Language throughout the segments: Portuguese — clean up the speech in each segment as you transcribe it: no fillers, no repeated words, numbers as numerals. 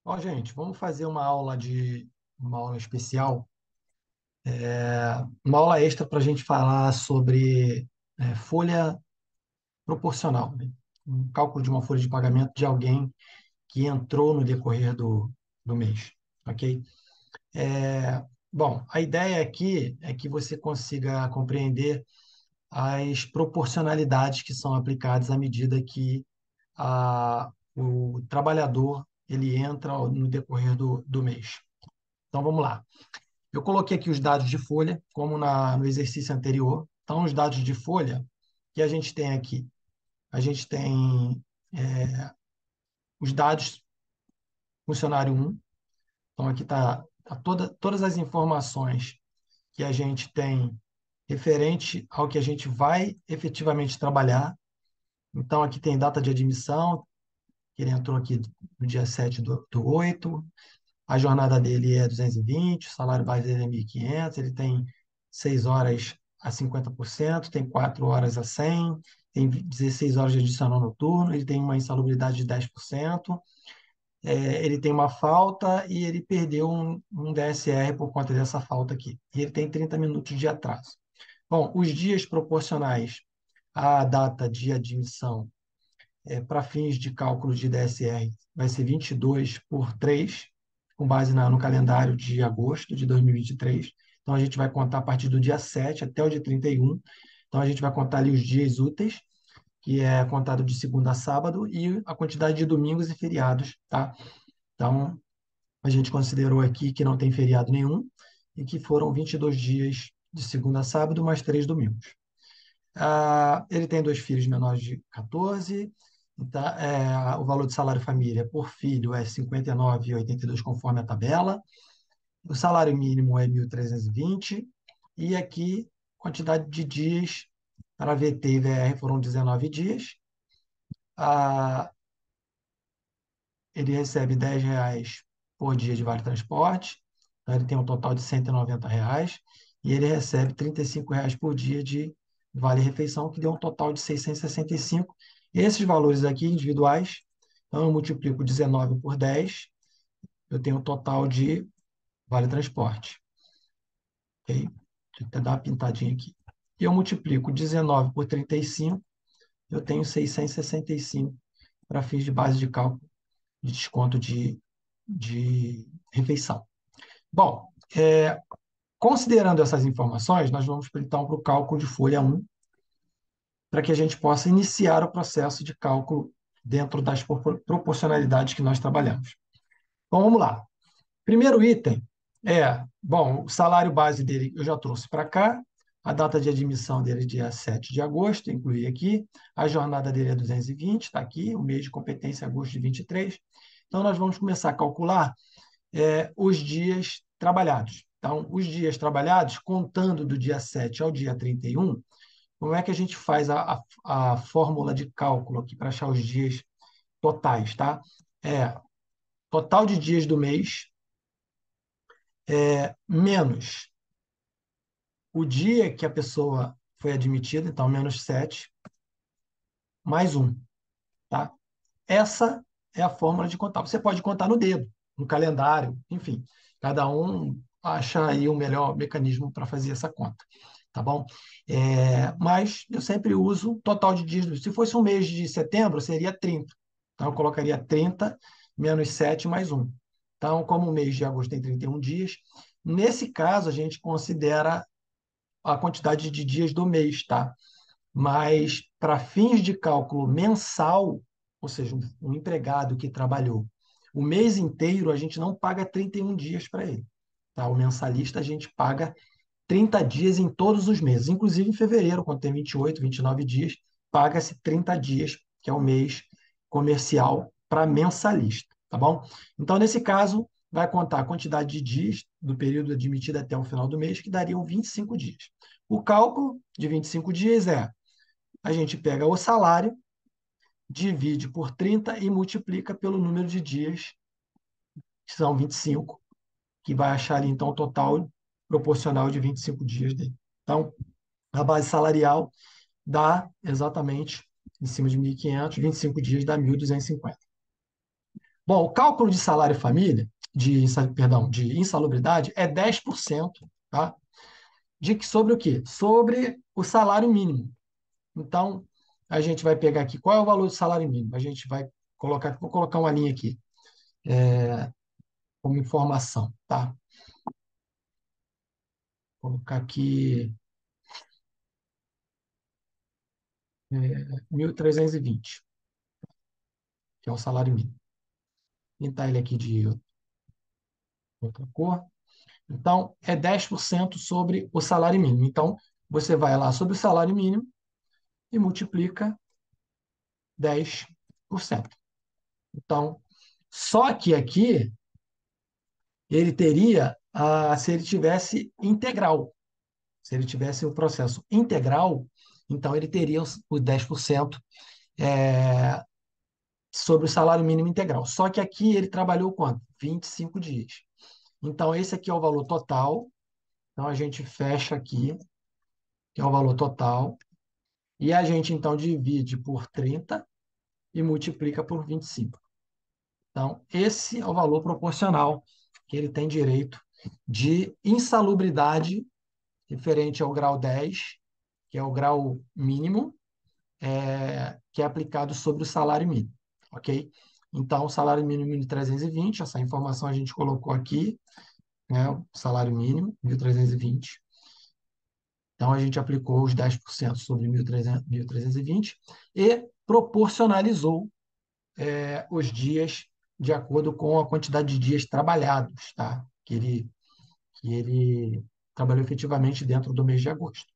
Ó, gente, vamos fazer uma aula especial, uma aula extra para a gente falar sobre folha proporcional, né? Um cálculo de uma folha de pagamento de alguém que entrou no decorrer do mês, ok? Bom, a ideia aqui é que você consiga compreender as proporcionalidades que são aplicadas à medida que o trabalhador ele entra no decorrer do mês. Então, vamos lá. Eu coloquei aqui os dados de folha, como no exercício anterior. Então, os dados de folha que a gente tem aqui. A gente tem os dados funcionário um. Então, aqui está todas as informações que a gente tem referente ao que a gente vai efetivamente trabalhar. Então, aqui tem data de admissão, que ele entrou aqui no dia 7 do 8. A jornada dele é 220, o salário base dele é 1.500, ele tem 6 horas a 50%, tem 4 horas a 100, tem 16 horas de adicional noturno, ele tem uma insalubridade de 10%, ele tem uma falta e ele perdeu um DSR por conta dessa falta aqui. E ele tem 30 minutos de atraso. Bom, os dias proporcionais à data de admissão para fins de cálculo de DSR vai ser 22 por 3, com base no calendário de agosto de 2023. Então, a gente vai contar a partir do dia 7 até o dia 31. Então, a gente vai contar ali os dias úteis, que é contado de segunda a sábado, e a quantidade de domingos e feriados, tá? Então, a gente considerou aqui que não tem feriado nenhum e que foram 22 dias de segunda a sábado, mais 3 domingos. Ele tem dois filhos menores de 14. Então, o valor de salário família por filho é 59,82 conforme a tabela. O salário mínimo é 1.320. E aqui, quantidade de dias para VT e VR foram 19 dias. Ah, ele recebe R$ 10 por dia de vale transporte. Então, ele tem um total de R$ 190. E ele recebe R$ 35 por dia de vale refeição, que deu um total de 665. Esses valores aqui individuais, então eu multiplico 19 por 10, eu tenho um total de vale transporte. Ok? Deixa eu até dar uma pintadinha aqui. E eu multiplico 19 por 35, eu tenho 665 para fins de base de cálculo de desconto de refeição. Bom, considerando essas informações, nós vamos então para o cálculo de folha um, para que a gente possa iniciar o processo de cálculo dentro das proporcionalidades que nós trabalhamos. Então, vamos lá. Primeiro item bom, o salário base dele eu já trouxe para cá, a data de admissão dele é dia 7 de agosto, incluí aqui, a jornada dele é 220, está aqui, o mês de competência é agosto de 23. Então, nós vamos começar a calcular os dias trabalhados. Então, os dias trabalhados, contando do dia 7 ao dia 31, como é que a gente faz a fórmula de cálculo aqui para achar os dias totais, tá? É total de dias do mês menos o dia que a pessoa foi admitida, então menos 7, mais um, tá? Essa é a fórmula de contar. Você pode contar no dedo, no calendário, enfim. Cada um acha aí o melhor mecanismo para fazer essa conta, tá bom? Mas eu sempre uso total de dias. Se fosse um mês de setembro, seria 30. Então, eu colocaria 30 menos 7 mais um. Então, como o mês de agosto tem 31 dias, nesse caso, a gente considera a quantidade de dias do mês, tá? Mas para fins de cálculo mensal, ou seja, um empregado que trabalhou o mês inteiro, a gente não paga 31 dias para ele. Tá? O mensalista a gente paga 30 dias em todos os meses, inclusive em fevereiro, quando tem 28, 29 dias, paga-se 30 dias, que é o mês comercial para mensalista, tá bom? Então, nesse caso, vai contar a quantidade de dias do período admitido até o final do mês, que dariam 25 dias. O cálculo de 25 dias a gente pega o salário, divide por 30 e multiplica pelo número de dias, que são 25, que vai achar ali, então, o total proporcional de 25 dias dele. Então, a base salarial dá exatamente, em cima de 1.500, 25 dias dá 1.250. Bom, o cálculo de salário família, perdão, de insalubridade é 10%, tá? Sobre o quê? Sobre o salário mínimo. Então, a gente vai pegar aqui, qual é o valor do salário mínimo? A gente vai colocar, vou colocar uma linha aqui, como informação, tá? Vou colocar aqui 1.320, que é o salário mínimo. Pintar ele aqui de outra cor. Então, é 10% sobre o salário mínimo. Então, você vai lá sobre o salário mínimo e multiplica 10%. Então, só que aqui ele teria, se ele tivesse integral. Se ele tivesse o processo integral, então ele teria os 10% sobre o salário mínimo integral. Só que aqui ele trabalhou quanto? 25 dias. Então, esse aqui é o valor total. Então, a gente fecha aqui, que é o valor total. E a gente, então, divide por 30 e multiplica por 25. Então, esse é o valor proporcional que ele tem direito de insalubridade referente ao grau 10, que é o grau mínimo, que é aplicado sobre o salário mínimo, ok? Então, o salário mínimo de 320, essa informação a gente colocou aqui, né? O salário mínimo, 1.320. Então, a gente aplicou os 10% sobre 1.320 e proporcionalizou os dias de acordo com a quantidade de dias trabalhados, tá? Que ele trabalhou efetivamente dentro do mês de agosto.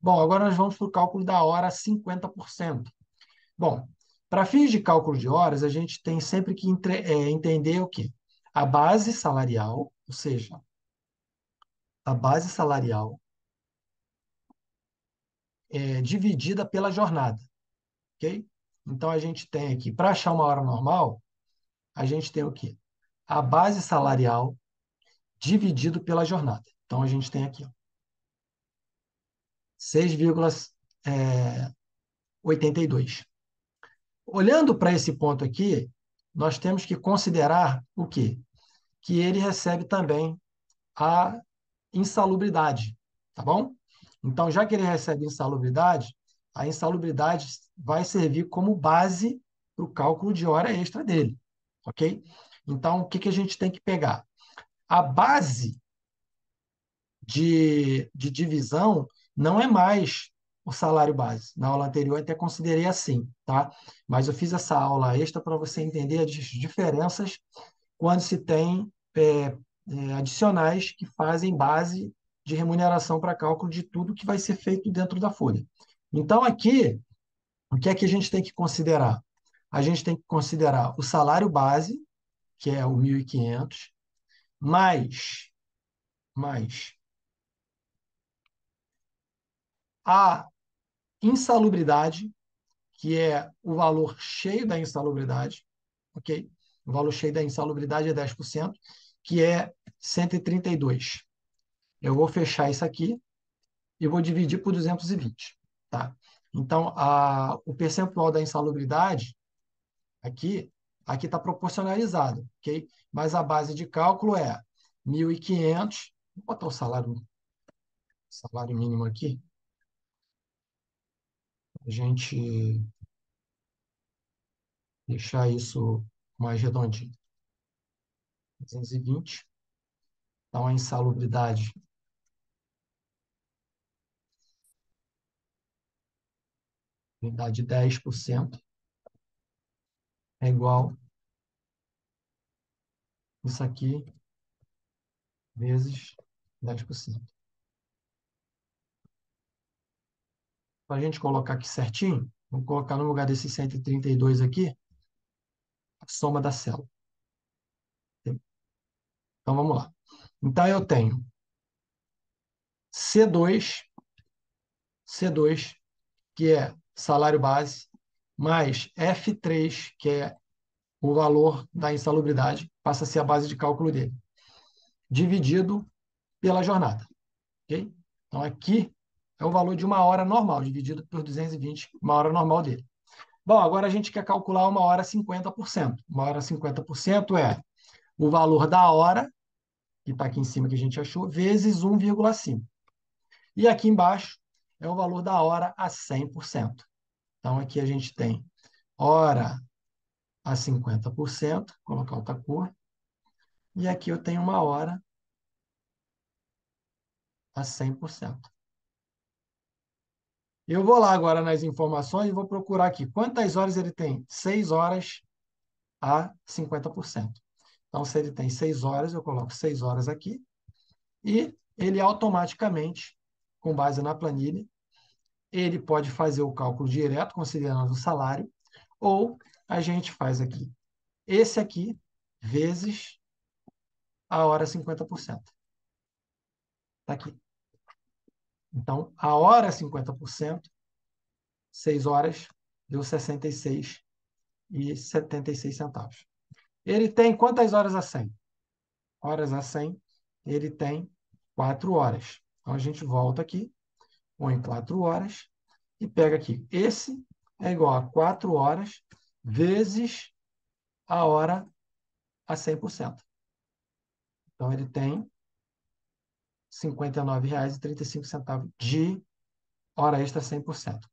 Bom, agora nós vamos para o cálculo da hora 50%. Bom, para fins de cálculo de horas, a gente tem sempre que entender o quê? A base salarial, ou seja, a base salarial é dividida pela jornada, ok? Então, a gente tem aqui, para achar uma hora normal, a gente tem o quê? A base salarial dividido pela jornada. Então, a gente tem aqui ó, 6,82. Olhando para esse ponto aqui, nós temos que considerar o quê? Que ele recebe também a insalubridade, tá bom? Então, já que ele recebe insalubridade, a insalubridade vai servir como base para o cálculo de hora extra dele, ok? Então, o que que a gente tem que pegar? A base de divisão não é mais o salário base. Na aula anterior, eu até considerei assim, tá? Mas eu fiz essa aula extra para você entender as diferenças quando se tem adicionais que fazem base de remuneração para cálculo de tudo que vai ser feito dentro da folha. Então, aqui, o que é que a gente tem que considerar? A gente tem que considerar o salário base, que é o 1.500, mais a insalubridade, que é o valor cheio da insalubridade, ok? O valor cheio da insalubridade é 10%, que é 132. Eu vou fechar isso aqui e vou dividir por 220, tá? Então, o percentual da insalubridade aqui aqui está proporcionalizado, ok? Mas a base de cálculo é 1.500. Vou botar o salário mínimo aqui, a gente deixar isso mais redondinho. 220. Então, a insalubridade unidade de 10% é igual isso aqui vezes 10%. Para a gente colocar aqui certinho, vamos colocar no lugar desses 132 aqui, a soma da célula. Então, vamos lá. Então, eu tenho C2, que é salário base, mais F3, que é o valor da insalubridade, passa a ser a base de cálculo dele, dividido pela jornada. Ok? Então, aqui é o valor de uma hora normal, dividido por 220, uma hora normal dele. Bom, agora a gente quer calcular uma hora 50%. Uma hora 50% é o valor da hora, que está aqui em cima que a gente achou, vezes 1,5. E aqui embaixo é o valor da hora a 100%. Então, aqui a gente tem hora a 50%, vou colocar outra cor, e aqui eu tenho uma hora a 100%. Eu vou lá agora nas informações e vou procurar aqui. Quantas horas ele tem? 6 horas a 50%. Então, se ele tem 6 horas, eu coloco 6 horas aqui e ele automaticamente, com base na planilha, ele pode fazer o cálculo direto, considerando o salário, ou a gente faz aqui esse aqui vezes a hora 50%. Está aqui. Então, a hora 50%, 6 horas, deu 66,76 centavos. Ele tem quantas horas a 100? Horas a 100, ele tem 4 horas. Então, a gente volta aqui, põe 4 horas e pega aqui. Esse é igual a 4 horas vezes a hora a 100%. Então, ele tem R$ 59,35 de hora extra 100%.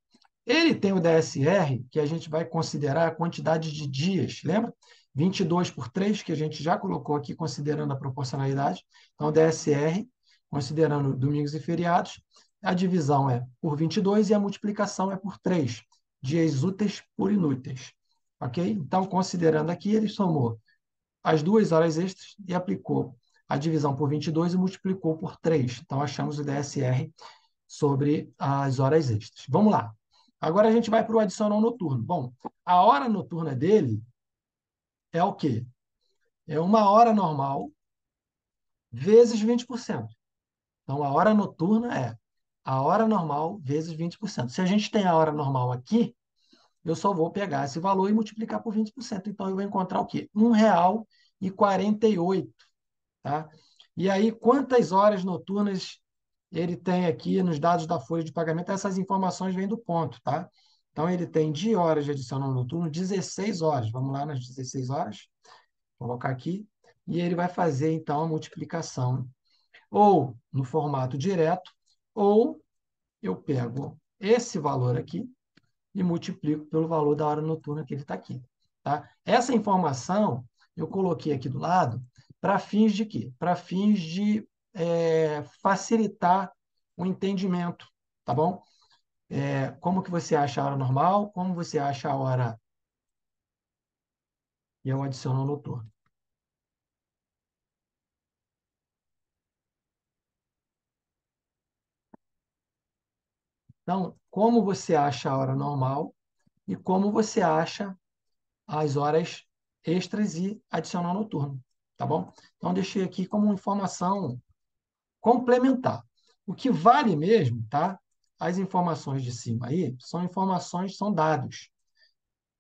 Ele tem o DSR, que a gente vai considerar a quantidade de dias, lembra? 22 por 3, que a gente já colocou aqui, considerando a proporcionalidade. Então, o DSR, considerando domingos e feriados, a divisão é por 22 e a multiplicação é por 3, dias úteis por inúteis. Ok? Então, considerando aqui, ele somou as 2 horas extras e aplicou a divisão por 22 e multiplicou por 3. Então, achamos o DSR sobre as horas extras. Vamos lá. Agora a gente vai para o adicional noturno. Bom, a hora noturna dele é o quê? É uma hora normal vezes 20%. Então, a hora noturna é a hora normal vezes 20%. Se a gente tem a hora normal aqui, eu só vou pegar esse valor e multiplicar por 20%. Então, eu vou encontrar o quê? R$ 1,48. Tá? E aí, quantas horas noturnas ele tem aqui nos dados da folha de pagamento? Essas informações vêm do ponto, tá? Então, ele tem de horas de adicional noturno 16 horas. Vamos lá nas 16 horas, colocar aqui, e ele vai fazer, então, a multiplicação ou no formato direto, ou eu pego esse valor aqui e multiplico pelo valor da hora noturna que ele está aqui. Tá? Essa informação eu coloquei aqui do lado para fins de quê? Para fins de facilitar o entendimento, tá bom? Como que você acha a hora normal, como você acha a hora e eu adiciono noturno. Então, como você acha a hora normal e como você acha as horas extras e adicional noturno, tá bom? Então, deixei aqui como informação complementar. O que vale mesmo, tá? As informações de cima aí são informações, são dados.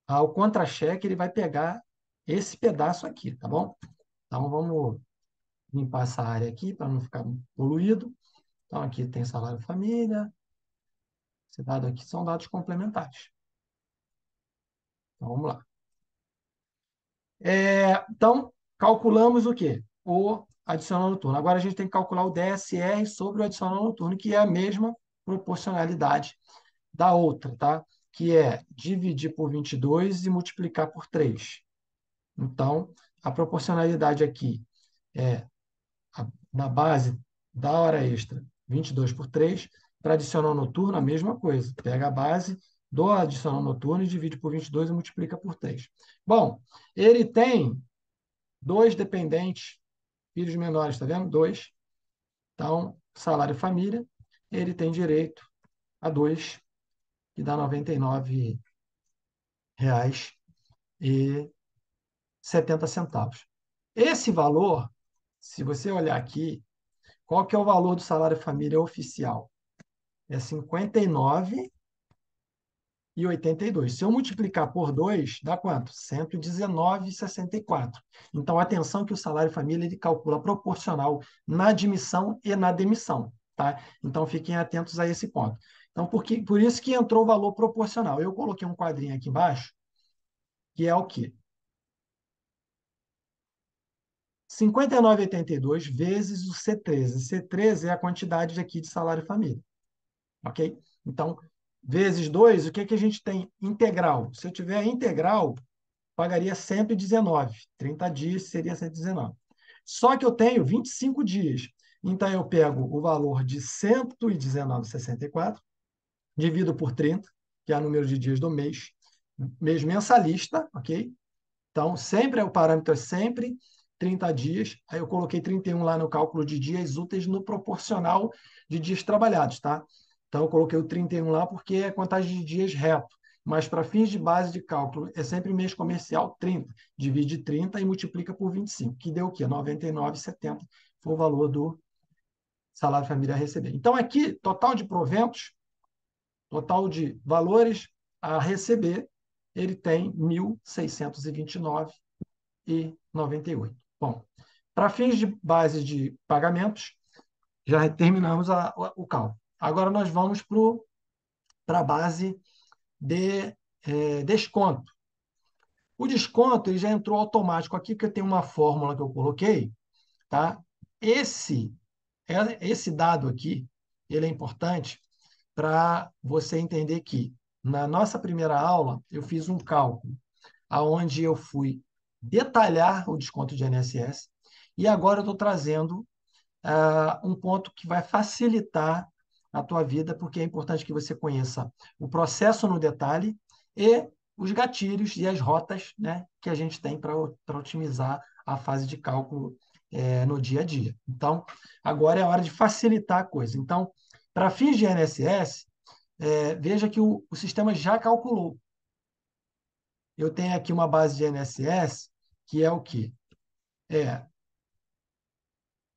O contra-cheque ele vai pegar esse pedaço aqui, tá bom? Então vamos limpar essa área aqui para não ficar poluído. Então aqui tem salário família. Esse dado aqui são dados complementares. Então vamos lá. Então calculamos o quê? O adicional noturno. Agora a gente tem que calcular o DSR sobre o adicional noturno, que é a mesma proporcionalidade da outra, tá? Que é dividir por 22 e multiplicar por 3. Então, a proporcionalidade aqui é na base da hora extra, 22 por 3. Para adicional noturno, a mesma coisa. Pega a base do adicional noturno e divide por 22 e multiplica por 3. Bom, ele tem 2 dependentes, filhos menores, está vendo? 2. Então, salário família, ele tem direito a 2, que dá R$ 99,70. Esse valor, se você olhar aqui, qual que é o valor do salário família oficial? É R$ 59,82. Se eu multiplicar por 2, dá quanto? 119,64. Então, atenção que o salário família ele calcula proporcional na admissão e na demissão. Tá? Então, fiquem atentos a esse ponto. Então, Então, por isso que entrou o valor proporcional. Eu coloquei um quadrinho aqui embaixo, que é o quê? 59,82 vezes o C13. C13 é a quantidade aqui de salário família. Ok? Então, vezes 2, o que, que a gente tem? Integral. Se eu tiver integral, pagaria 119. 30 dias seria 119. Só que eu tenho 25 dias. Então, eu pego o valor de 119,64, divido por 30, que é o número de dias do mês mensalista, ok? Então, sempre o parâmetro é sempre 30 dias. Aí eu coloquei 31 lá no cálculo de dias úteis no proporcional de dias trabalhados, tá? Então, eu coloquei o 31 lá porque é contagem de dias reto. Mas para fins de base de cálculo, é sempre mês comercial 30. Divide 30 e multiplica por 25, que deu o quê? 99,70 foi o valor do salário família a receber. Então, aqui, total de proventos, total de valores a receber, ele tem 1.629,98. Bom, para fins de base de pagamentos, já terminamos o cálculo. Agora nós vamos para a base de desconto. O desconto ele já entrou automático aqui, porque tem uma fórmula que eu coloquei. Tá? Esse, esse dado aqui ele é importante para você entender que na nossa primeira aula eu fiz um cálculo aonde eu fui detalhar o desconto de INSS e agora eu estou trazendo um ponto que vai facilitar a tua vida, porque é importante que você conheça o processo no detalhe e os gatilhos e as rotas, né, que a gente tem para otimizar a fase de cálculo no dia a dia. Então, agora é a hora de facilitar a coisa. Então, para fins de INSS, veja que o sistema já calculou. Eu tenho aqui uma base de INSS que é o quê? É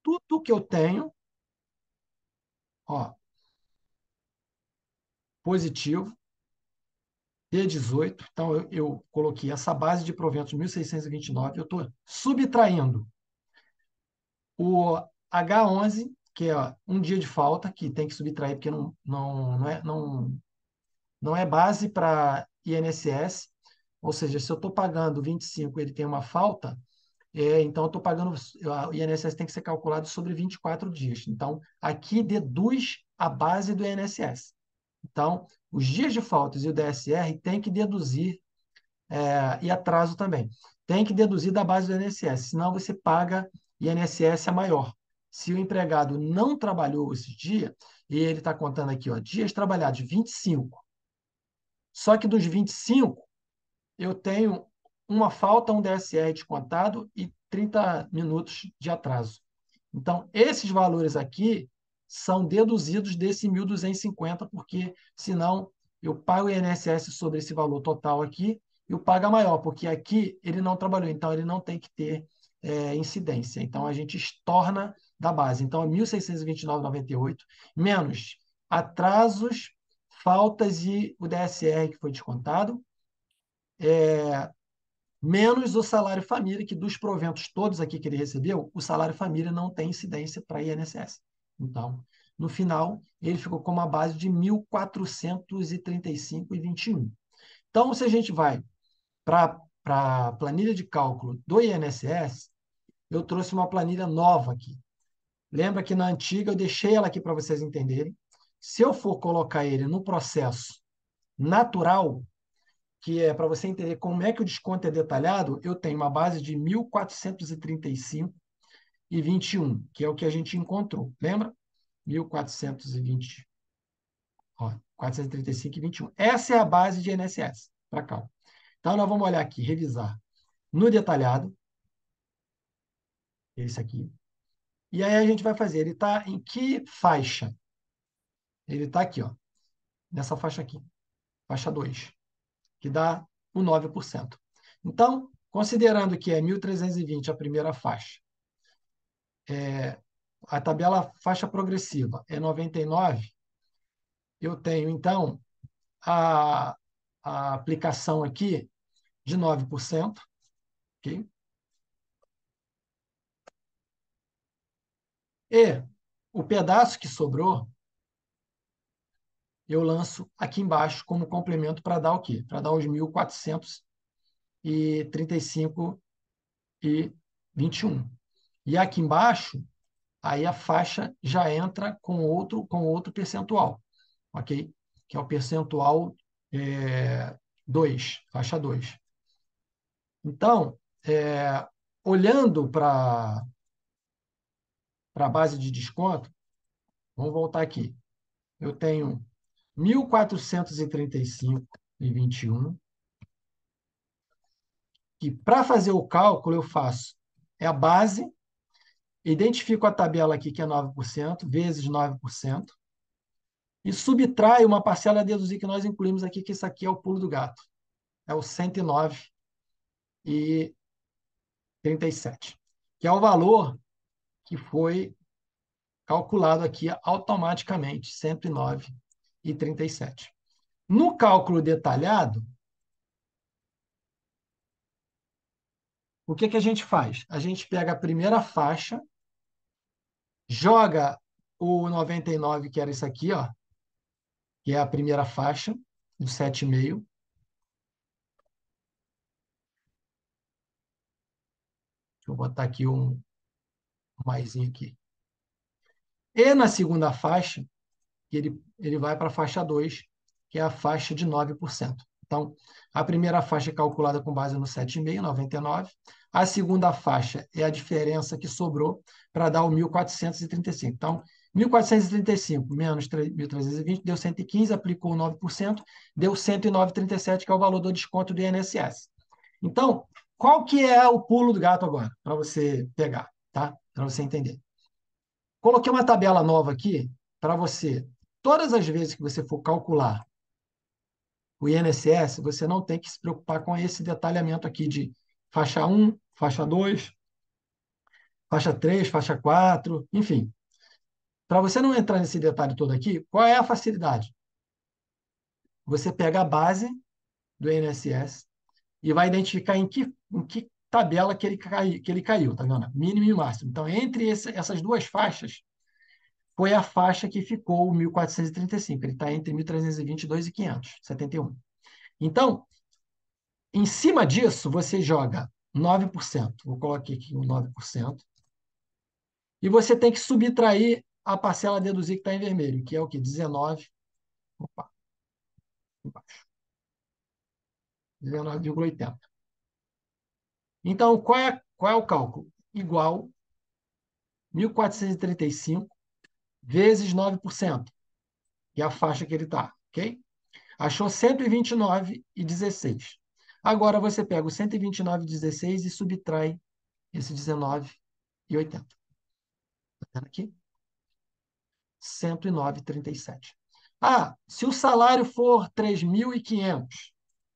tudo que eu tenho, ó, positivo, D18. Então, eu coloquei essa base de proventos 1.629. Eu estou subtraindo o H11, que é um dia de falta, que tem que subtrair, porque não é base para INSS. Ou seja, se eu estou pagando 25 ele tem uma falta, então eu estou pagando. O INSS tem que ser calculado sobre 24 dias. Então, aqui deduz a base do INSS. Então, os dias de faltas e o DSR tem que deduzir e atraso também. Tem que deduzir da base do INSS, senão você paga INSS a maior. Se o empregado não trabalhou esse dia, e ele está contando aqui, ó, dias trabalhados 25, só que dos 25, eu tenho uma falta, um DSR descontado e 30 minutos de atraso. Então, esses valores aqui são deduzidos desse 1.250, porque senão eu pago o INSS sobre esse valor total aqui e o paga maior, porque aqui ele não trabalhou, então ele não tem que ter incidência. Então, a gente estorna da base. Então, é 1.629,98 menos atrasos, faltas e o DSR que foi descontado, menos o salário família, que dos proventos todos aqui que ele recebeu, o salário família não tem incidência para INSS. Então, no final, ele ficou com uma base de 1.435,21. Então, se a gente vai para a planilha de cálculo do INSS, eu trouxe uma planilha nova aqui. Lembra que na antiga eu deixei ela aqui para vocês entenderem. Se eu for colocar ele no processo natural, que é para você entender como é que o desconto é detalhado, eu tenho uma base de 1.435,21, que é o que a gente encontrou. Lembra? 1.420, ó, 435,21. Essa é a base de INSS para cá. Então, nós vamos olhar aqui, revisar no detalhado, esse aqui. E aí a gente vai fazer, ele está em que faixa? Ele está aqui, ó, nessa faixa aqui, faixa 2, que dá o 9%. Então, considerando que é 1.320 a primeira faixa, a tabela faixa progressiva é 99, eu tenho, então, a, a aplicação aqui de 9%, ok? E o pedaço que sobrou, eu lanço aqui embaixo como complemento para dar o quê? Para dar os 1.435,21. E aqui embaixo, aí a faixa já entra com outro percentual, ok? Que é o percentual 2, faixa 2. Então, olhando para a base de desconto, vamos voltar aqui. Eu tenho 1.435,21, e para fazer o cálculo eu faço a base, identifico a tabela aqui que é 9%, vezes 9%, e subtraio uma parcela a deduzir que nós incluímos aqui, que isso aqui é o pulo do gato. É o 109,37, que é o valor que foi calculado aqui automaticamente, 109,37. No cálculo detalhado, o que a gente faz? A gente pega a primeira faixa, joga o 99, que era isso aqui, ó, que é a primeira faixa, do 7,5. Deixa eu botar aqui um maisinho aqui. E na segunda faixa, ele vai para a faixa 2, que é a faixa de 9%. Então, a primeira faixa é calculada com base no 7,5, 99. A segunda faixa é a diferença que sobrou para dar o 1.435. Então, 1.435 menos 1.320 deu 115, aplicou 9%, deu 109,37, que é o valor do desconto do INSS. Então, qual que é o pulo do gato agora, para você pegar, tá? Para você entender. Coloquei uma tabela nova aqui para você. Todas as vezes que você for calcular o INSS, você não tem que se preocupar com esse detalhamento aqui de faixa 1, faixa 2, faixa 3, faixa 4, enfim. Para você não entrar nesse detalhe todo aqui, qual é a facilidade? Você pega a base do INSS e vai identificar em que tabela que ele caiu, tá vendo? Mínimo e máximo. Então, entre essas duas faixas, foi a faixa que ficou o 1.435. Ele está entre 1.322 e 571. Então, em cima disso, você joga 9%. Vou colocar aqui o 9%. E você tem que subtrair a parcela a deduzir que está em vermelho, que é o quê? 19. Opa, embaixo. 19,80. Então, qual é o cálculo? Igual 1.435 vezes 9%, que é a faixa que ele está, ok? Achou 129,16. Agora você pega o 129,16 e subtrai esse 19,80. Está vendo aqui? 109,37. Ah, se o salário for 3.500,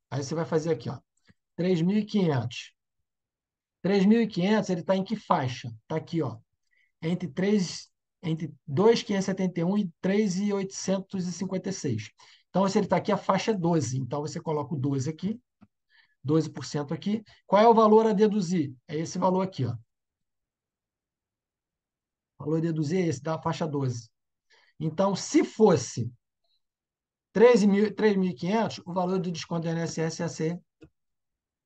aí você vai fazer aqui, ó, 3.500. 3.500, ele está em que faixa? Está aqui, ó, entre 2.571 e 3.856. Então, se ele está aqui, a faixa é 12. Então, você coloca o 12 aqui, 12% aqui. Qual é o valor a deduzir? É esse valor aqui, ó. O valor a deduzir é esse, da faixa 12. Então, se fosse 3.500, o valor do desconto do INSS ia ser R$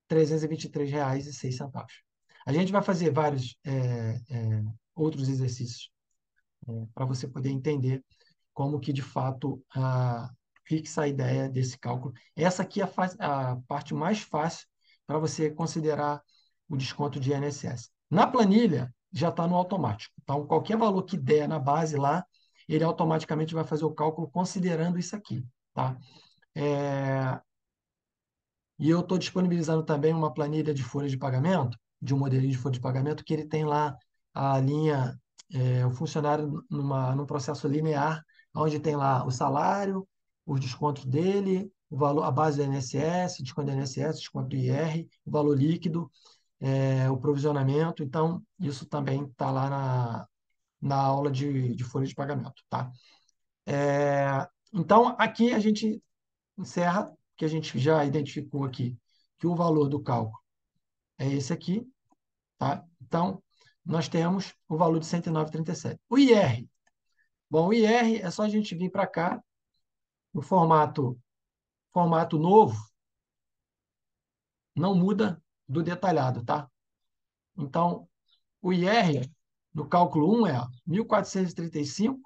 323,06. A gente vai fazer vários outros exercícios para você poder entender como que, de fato, fixa a ideia desse cálculo. Essa aqui é a parte mais fácil para você considerar o desconto de INSS. Na planilha, já está no automático. Então, qualquer valor que der na base lá, ele automaticamente vai fazer o cálculo considerando isso aqui. Tá? E eu estou disponibilizando também uma planilha de folha de pagamento, de um modelinho de folha de pagamento, que ele tem lá a linha, o funcionário num processo linear, onde tem lá o salário, os descontos dele, o valor, a base do INSS, desconto do INSS, desconto do IR, o valor líquido, o provisionamento. Então, isso também está lá na aula de folha de pagamento. Tá? Então, aqui a gente encerra, que a gente já identificou aqui que o valor do cálculo é esse aqui, tá? Então, nós temos o valor de 109,37. O IR. Bom, o IR é só a gente vir para cá O formato novo não muda do detalhado, tá? Então, o IR no cálculo 1 é 1.435,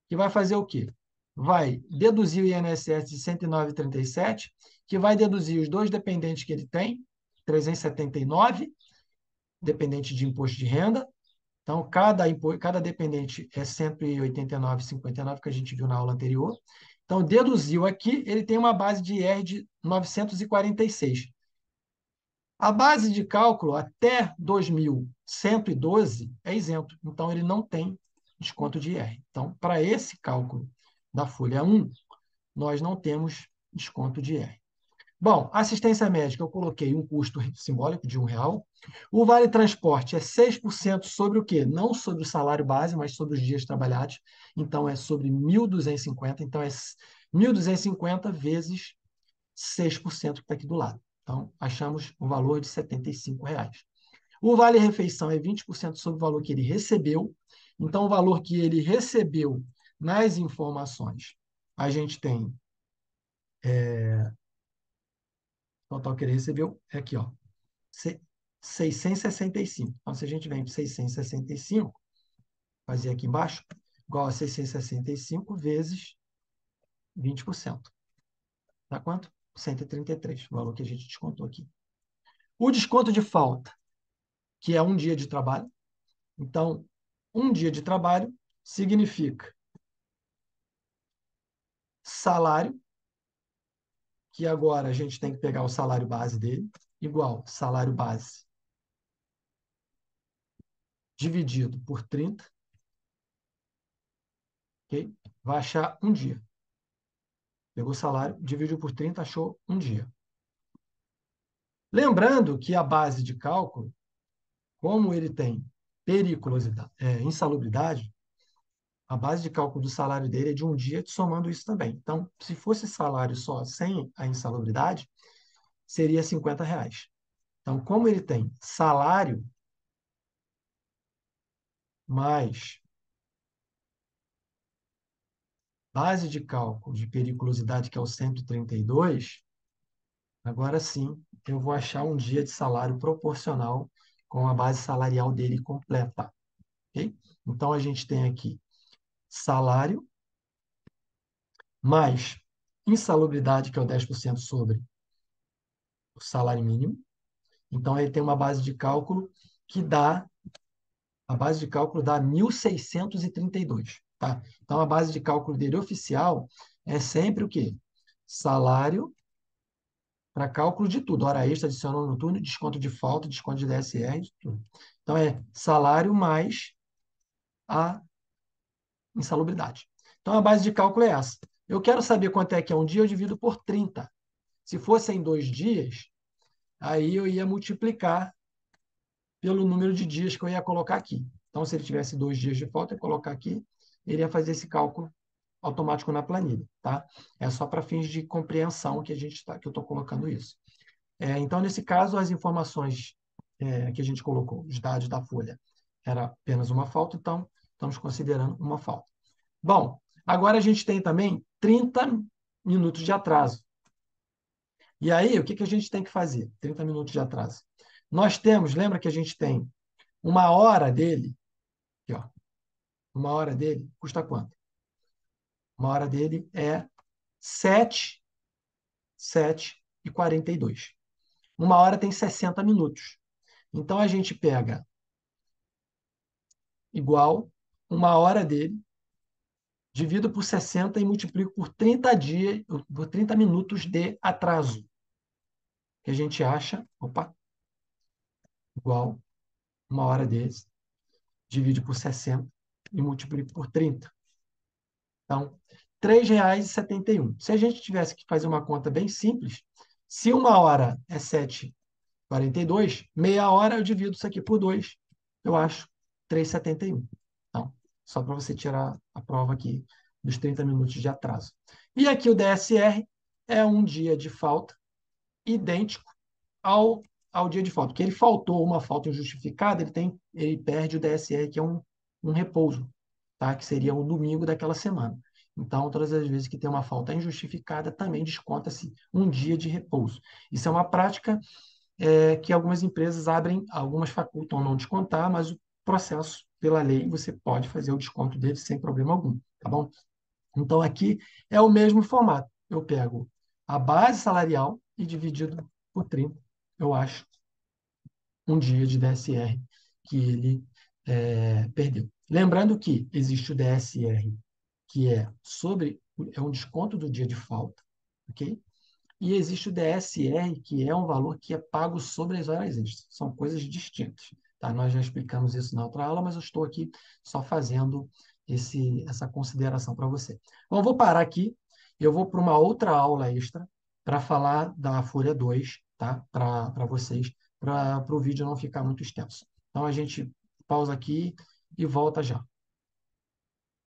que vai fazer o quê? Vai deduzir o INSS de 109,37, que vai deduzir os dois dependentes que ele tem, 379, dependente de imposto de renda. Então, cada dependente é 189,59, que a gente viu na aula anterior. Então, deduziu aqui, ele tem uma base de IR de 946. A base de cálculo até 2.112 é isento, então ele não tem desconto de IR. Então, para esse cálculo da folha 1, nós não temos desconto de IR. Bom, assistência médica, eu coloquei um custo simbólico de R$ 1. O vale transporte é 6% sobre o quê? Não sobre o salário base, mas sobre os dias trabalhados. Então, é sobre 1.250. Então, é 1.250 vezes 6% que está aqui do lado. Então, achamos um valor de R$ 75. O vale-refeição é 20% sobre o valor que ele recebeu. Então, o valor que ele recebeu nas informações, a gente tem o total que ele recebeu é aqui, ó, 665. Então, se a gente vem para 665, fazer aqui embaixo, igual a 665 vezes 20%. Dá quanto? 133, o valor que a gente descontou aqui. O desconto de falta, que é um dia de trabalho. Então, um dia de trabalho significa salário, que agora a gente tem que pegar o salário base dele, igual salário base dividido por 30, ok? Vai achar um dia. Pegou o salário, dividiu por 30, achou um dia. Lembrando que a base de cálculo, como ele tem periculosidade, insalubridade, a base de cálculo do salário dele é de um dia, somando isso também. Então, se fosse salário só sem a insalubridade, seria R$ 50. Então, como ele tem salário mais base de cálculo de periculosidade, que é o 132, agora sim eu vou achar um dia de salário proporcional com a base salarial dele completa. Okay? Então, a gente tem aqui salário mais insalubridade, que é o 10% sobre o salário mínimo. Então, ele tem uma base de cálculo que dá, a base de cálculo dá 1.632. Tá? Então, a base de cálculo dele oficial é sempre o quê? Salário para cálculo de tudo, hora extra, adicional noturno, desconto de falta, desconto de DSR, de tudo. Então, é salário mais a insalubridade. Então, a base de cálculo é essa. Eu quero saber quanto é que é um dia, eu divido por 30. Se fossem 2 dias, aí eu ia multiplicar pelo número de dias que eu ia colocar aqui. Então, se ele tivesse 2 dias de falta, eu ia colocar aqui, ele ia fazer esse cálculo automático na planilha. Tá? É só para fins de compreensão que, que eu estou colocando isso. Então, nesse caso, as informações que a gente colocou, os dados da folha, era apenas uma falta, então estamos considerando uma falta. Bom, agora a gente tem também 30 minutos de atraso. E aí, o que que a gente tem que fazer? 30 minutos de atraso. Nós temos, lembra que a gente tem uma hora dele, aqui, ó, uma hora dele custa quanto? Uma hora dele é 7,42. Uma hora tem 60 minutos. Então, a gente pega igual uma hora dele, divido por 60 e multiplico por 30 dias, por 30 minutos de atraso. Que a gente acha, igual uma hora desse, divide por 60 e multiplico por 30. Então, R$ 3,71. Se a gente tivesse que fazer uma conta bem simples, se uma hora é 7,42, meia hora eu divido isso aqui por 2, eu acho 3,71. Então, só para você tirar a prova aqui dos 30 minutos de atraso. E aqui o DSR é um dia de falta idêntico ao dia de falta. Porque ele faltou uma falta injustificada, ele perde o DSR, que é um repouso, tá? Que seria o domingo daquela semana. Então, todas as vezes que tem uma falta injustificada, também desconta-se um dia de repouso. Isso é uma prática que algumas empresas abrem, algumas facultam não descontar, mas o processo, pela lei, você pode fazer o desconto dele sem problema algum, tá bom? Então, aqui é o mesmo formato. Eu pego a base salarial e dividido por 30, eu acho um dia de DSR que ele perdeu. Lembrando que existe o DSR, que é um desconto do dia de falta, ok? E existe o DSR, que é um valor que é pago sobre as horas extras. São coisas distintas. Tá? Nós já explicamos isso na outra aula, mas eu estou aqui só fazendo essa consideração para você. Bom, eu vou parar aqui. Eu vou para uma outra aula extra para falar da Folha 2, tá? Para vocês, para o vídeo não ficar muito extenso. Então, a gente pausa aqui e volta já.